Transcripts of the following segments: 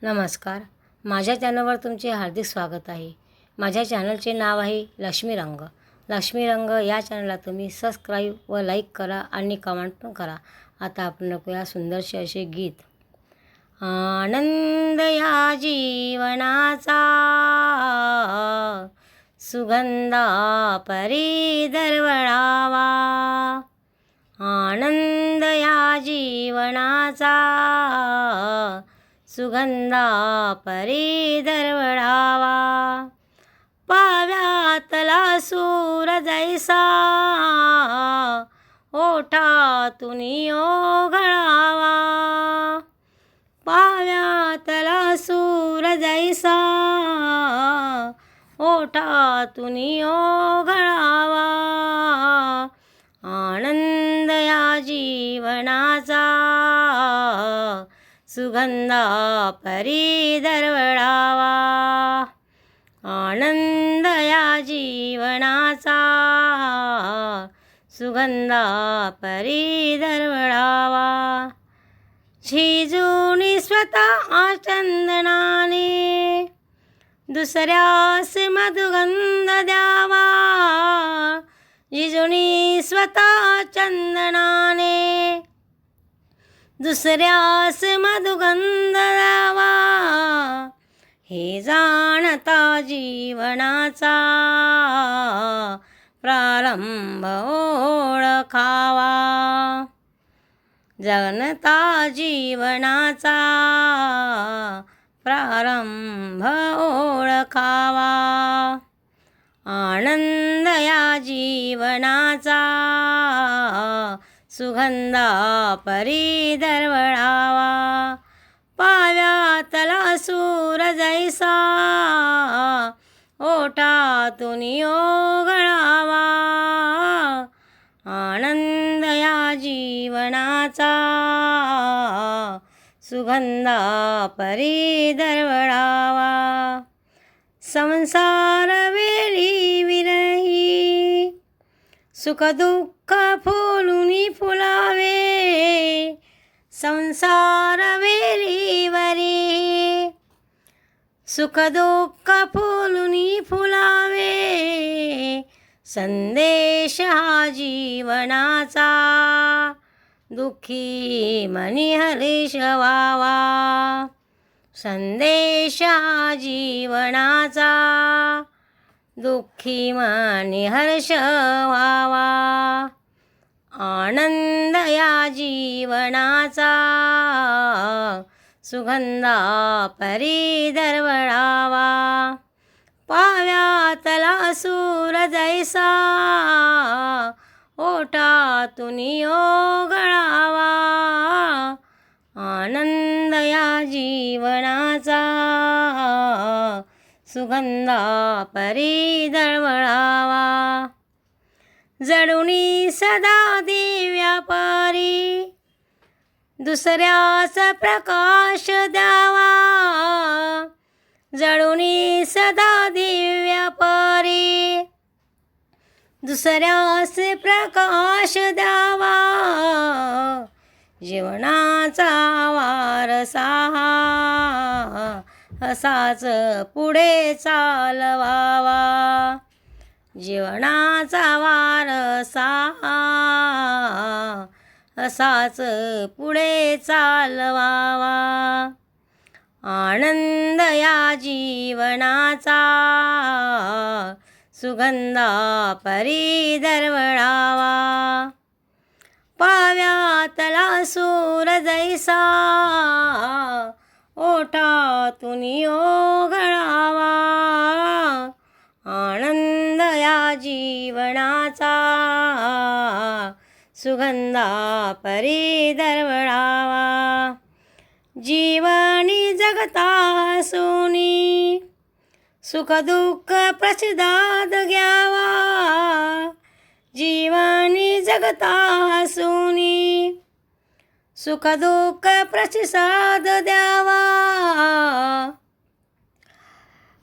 नमस्कार. माझ्या चॅनलवर तुमचे हार्दिक स्वागत आहे. माझ्या चॅनलचे नाव आहे लक्ष्मी रंग. लक्ष्मी रंग या चॅनलला तुम्ही सबस्क्राईब व लाईक करा आणि कमेंट पण करा. आता आपण ऐकूया सुंदरसे असे गीत. आनंद या जीवनाचा सुगंधा परी दरवळावा. आनंद या जीवनाचा सुगंधा परी दरवळावा. पाव्यातला सूर जैसा ओठातून ओघळावा. पाव्यातला सूर जैसा ओठातून ओघळावा. आनंद या जीवनाचा सुगंधा परी दरवळावा. आनंद या जीवनाचा सुगंधा परी दरवळावा. झिजून स्वतः चंदनाने दुसऱ्यास मधुगंध द्यावा. झिजून स्वतः चंदनाने दुसऱ्यास मधुगंध द्यावा. हे जाणता जीवनाचा प्रारंभ ओळखावा. जाणता जीवनाचा प्रारंभ ओळखावा. आनंद या जीवनाचा सुगंधा परी दरवळावा. पाव्यातला सूर जैसा ओठातून ओघळावा. आनंद या जीवनाचा सुगंधा परी दरवळावा. संसार वेळी विरही सुख दुःख फुलून फुलावे. संसार वेळीवरी सुख दुःख फुलून फुलावे. संदेश हा जीवनाचा दुःखी मनी हर्ष व्हावा. संदेश हा जीवनाचा दुःखी मनी हर्ष व्हावा. आनंद या जीवनाचा सुगंधा परी दरवळावा. पाव्यातला सूर जैसा ओठातून ओघळावा. आनंद या जीवनाचा सुगंधा परी दरवळावा. जडूनी सदा दिव्या परी दुसऱ्यास प्रकाश द्यावा. जडूनी सदा दिव्या परी दुसऱ्यास प्रकाश द्यावा. जीवनाचा वारसा असाच पुढे चालवावा. जीवनाचा वारसा असाच पुढे चालवावा. आनंद या जीवनाचा सुगंधा परी दरवळावा. पाव्यातला सूर जैसा ओठातून ओघळावा. आनंद या जीवनाचा सुगंधा परी दरवळावा. जीवनी जगता हसूनी सुख दुःख प्रतिसाद घ्यावा. जीवनी जगता हसूनी सुख दुःख प्रतिसाद द्यावा.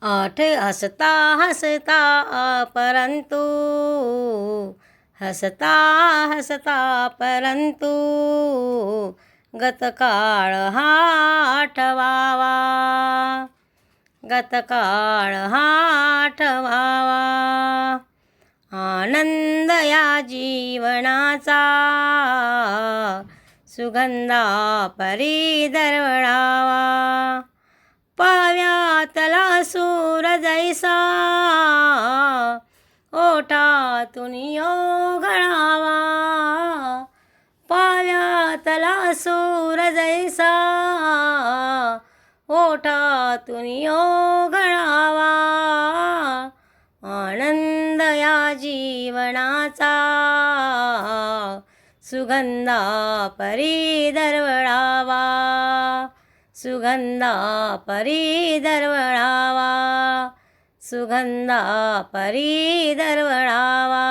आठ हसता हसता परंतु हसता हसता परंतु गतकाळ हा आठवावा, गतकाळ हा आठवावा. आनंद या जीवनाचा सुगंधा परी दरवळावा. पाव्यातला सूर जैसा ओठातून ओघळावा. पाव्यातला सूर जैसा ओठातून ओघळावा. आनंद या जीवनाचा सुगंधा परी दरवळावा, सुगंधा परी दरवळावा, सुगंधा परी दरवळावा.